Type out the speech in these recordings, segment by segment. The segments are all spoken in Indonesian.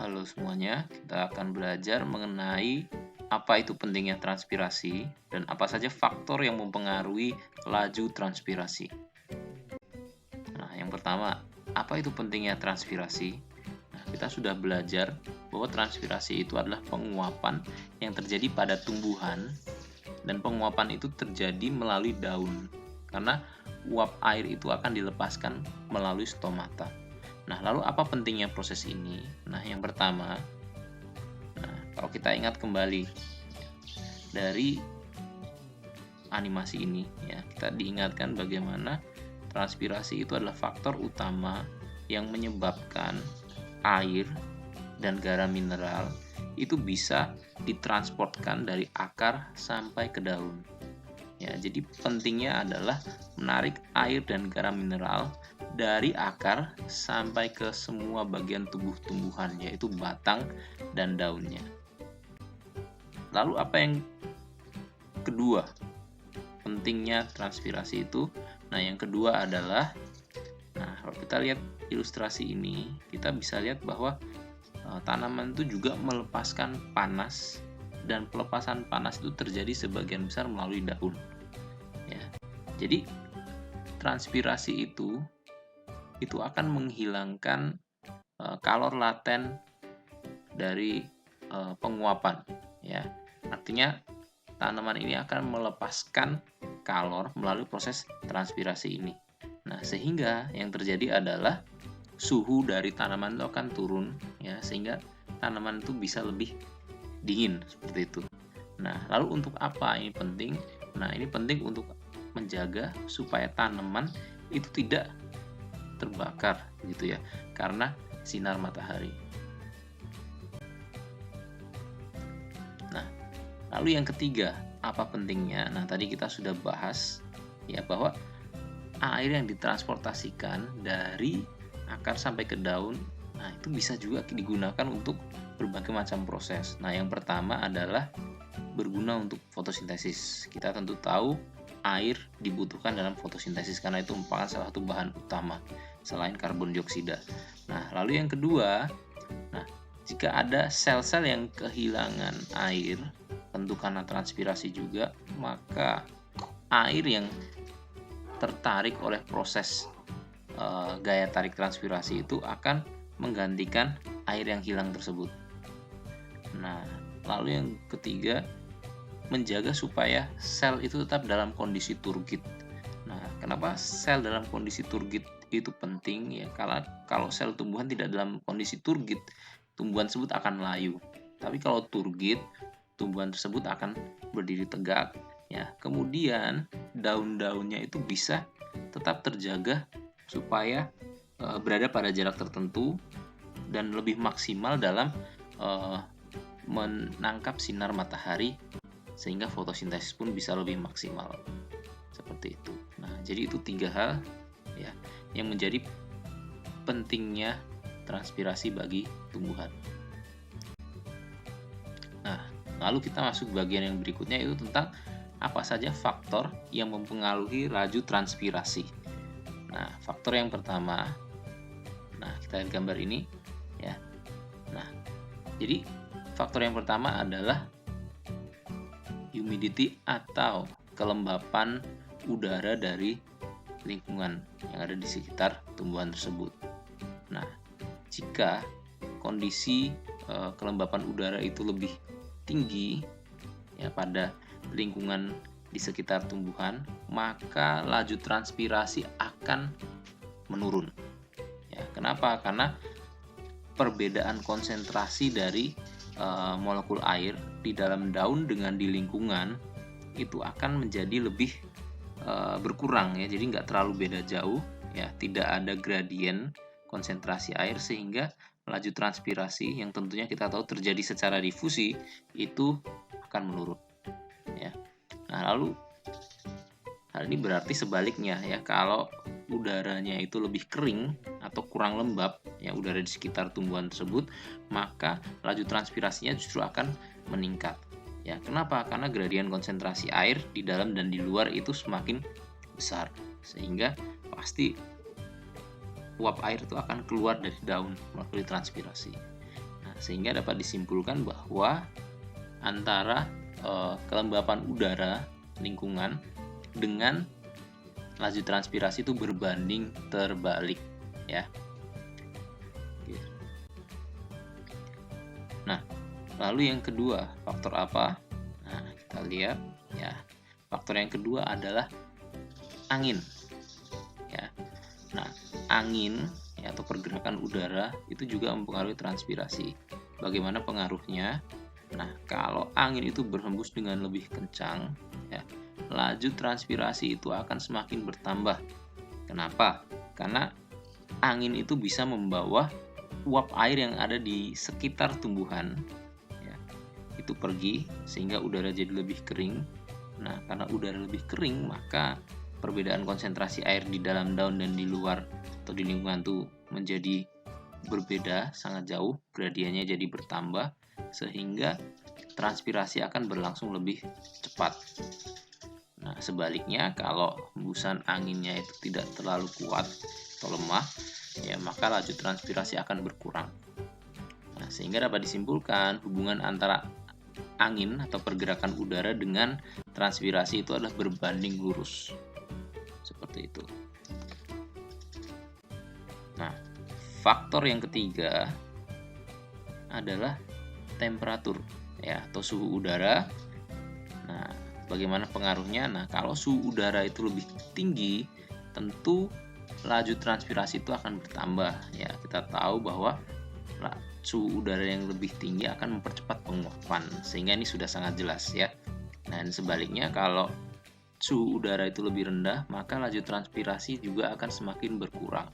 Halo semuanya, kita akan belajar mengenai apa itu pentingnya transpirasi dan apa saja faktor yang mempengaruhi laju transpirasi. Nah, yang pertama, apa itu pentingnya transpirasi? Nah, kita sudah belajar bahwa transpirasi itu adalah penguapan yang terjadi pada tumbuhan dan penguapan itu terjadi melalui daun karena uap air itu akan dilepaskan melalui stomata. Nah, lalu apa pentingnya proses ini? Nah, yang pertama, kalau kita ingat kembali dari animasi ini, ya, kita diingatkan bagaimana transpirasi itu adalah faktor utama yang menyebabkan air dan garam mineral itu bisa ditransportkan dari akar sampai ke daun. Ya, jadi pentingnya adalah menarik air dan garam mineral dari akar sampai ke semua bagian tubuh tumbuhan, yaitu batang dan daunnya. Lalu apa yang kedua? Pentingnya transpirasi itu. Nah, yang kedua adalah, kalau kita lihat ilustrasi ini, kita bisa lihat bahwa tanaman itu juga melepaskan panas, dan pelepasan panas itu terjadi sebagian besar melalui daun. Ya, jadi transpirasi itu akan menghilangkan kalor laten dari penguapan. Ya, artinya tanaman ini akan melepaskan kalor melalui proses transpirasi ini. Nah, sehingga yang terjadi adalah suhu dari tanaman itu akan turun, ya, sehingga tanaman itu bisa lebih dingin seperti itu. Nah, lalu untuk apa ini penting? Nah, ini penting untuk menjaga supaya tanaman itu tidak terbakar gitu ya, karena sinar matahari. Nah, lalu yang ketiga, apa pentingnya? Nah, tadi kita sudah bahas ya bahwa air yang ditransportasikan dari akar sampai ke daun, nah itu bisa juga digunakan untuk berbagai macam proses. Nah, yang pertama adalah berguna untuk fotosintesis. Kita tentu tahu air dibutuhkan dalam fotosintesis karena itu merupakan salah satu bahan utama selain karbon dioksida. Nah, lalu yang kedua, jika ada sel-sel yang kehilangan air, tentu karena transpirasi juga, maka air yang tertarik oleh proses gaya tarik transpirasi itu akan menggantikan air yang hilang tersebut. Nah, lalu yang ketiga, menjaga supaya sel itu tetap dalam kondisi turgid. Nah, kenapa sel dalam kondisi turgid itu penting? Ya, kalau sel tumbuhan tidak dalam kondisi turgid, tumbuhan tersebut akan layu. Tapi kalau turgid, tumbuhan tersebut akan berdiri tegak. Ya, kemudian daun-daunnya itu bisa tetap terjaga supaya berada pada jarak tertentu dan lebih maksimal dalam menangkap sinar matahari sehingga fotosintesis pun bisa lebih maksimal seperti itu. Nah, jadi itu 3 hal ya yang menjadi pentingnya transpirasi bagi tumbuhan. Nah, lalu kita masuk bagian yang berikutnya, itu tentang apa saja faktor yang mempengaruhi laju transpirasi. Nah, faktor yang pertama, kita lihat gambar ini ya. Nah, jadi faktor yang pertama adalah humidity atau kelembapan udara dari lingkungan yang ada di sekitar tumbuhan tersebut. Nah, jika kondisi kelembapan udara itu lebih tinggi ya pada lingkungan di sekitar tumbuhan, maka laju transpirasi akan menurun. Ya, kenapa? Karena perbedaan konsentrasi dari molekul air di dalam daun dengan di lingkungan itu akan menjadi lebih berkurang ya, jadi nggak terlalu beda jauh ya, tidak ada gradien konsentrasi air sehingga laju transpirasi yang tentunya kita tahu terjadi secara difusi itu akan menurun ya. Nah, lalu hal ini berarti sebaliknya ya, kalau udaranya itu lebih kering atau kurang lembab ya udara di sekitar tumbuhan tersebut, maka laju transpirasinya justru akan meningkat. Ya, kenapa? Karena gradien konsentrasi air di dalam dan di luar itu semakin besar, sehingga pasti uap air itu akan keluar dari daun melalui transpirasi. Nah, sehingga dapat disimpulkan bahwa antara kelembapan udara lingkungan dengan laju transpirasi itu berbanding terbalik ya. Nah, lalu yang kedua, faktor apa? Nah, kita lihat ya. Faktor yang kedua adalah angin. Ya. Nah, angin ya, atau pergerakan udara itu juga mempengaruhi transpirasi. Bagaimana pengaruhnya? Nah, kalau angin itu berhembus dengan lebih kencang, ya, laju transpirasi itu akan semakin bertambah. Kenapa? Karena angin itu bisa membawa uap air yang ada di sekitar tumbuhan ya, itu pergi sehingga udara jadi lebih kering. Nah, karena udara lebih kering, maka perbedaan konsentrasi air di dalam daun dan di luar atau di lingkungan itu menjadi berbeda, sangat jauh, gradiennya jadi bertambah sehingga transpirasi akan berlangsung lebih cepat. Nah, sebaliknya kalau hembusan anginnya itu tidak terlalu kuat atau lemah, ya maka laju transpirasi akan berkurang. Nah, sehingga dapat disimpulkan hubungan antara angin atau pergerakan udara dengan transpirasi itu adalah berbanding lurus. Seperti itu. Nah, faktor yang ketiga adalah temperatur ya, atau suhu udara. Nah, bagaimana pengaruhnya? Nah, kalau suhu udara itu lebih tinggi, tentu laju transpirasi itu akan bertambah ya. Kita tahu bahwa suhu udara yang lebih tinggi akan mempercepat penguapan, sehingga ini sudah sangat jelas ya. Dan sebaliknya kalau suhu udara itu lebih rendah, maka laju transpirasi juga akan semakin berkurang.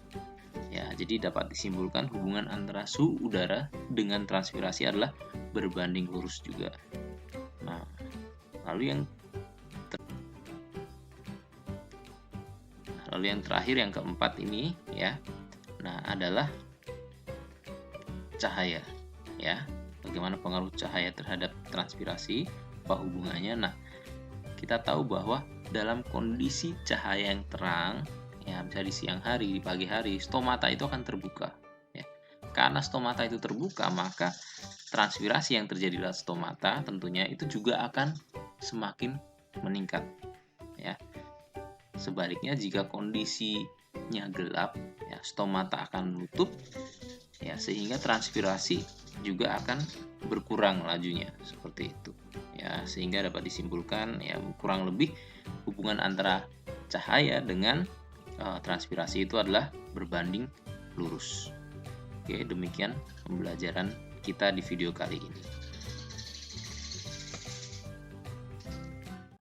Ya, jadi dapat disimpulkan hubungan antara suhu udara dengan transpirasi adalah berbanding lurus juga. Nah, lalu yang terakhir, yang keempat ini ya, nah adalah cahaya ya. Bagaimana pengaruh cahaya terhadap transpirasi, apa hubungannya? Nah, kita tahu bahwa dalam kondisi cahaya yang terang ya, misalnya di siang hari, di pagi hari, stomata itu akan terbuka ya. Karena stomata itu terbuka, maka transpirasi yang terjadi dalam stomata tentunya itu juga akan semakin meningkat ya. Sebaliknya jika kondisinya gelap ya, stomata akan menutup ya, sehingga transpirasi juga akan berkurang lajunya, seperti itu ya. Sehingga dapat disimpulkan ya, kurang lebih hubungan antara cahaya dengan transpirasi itu adalah berbanding lurus. Oke, demikian pembelajaran kita di video kali ini.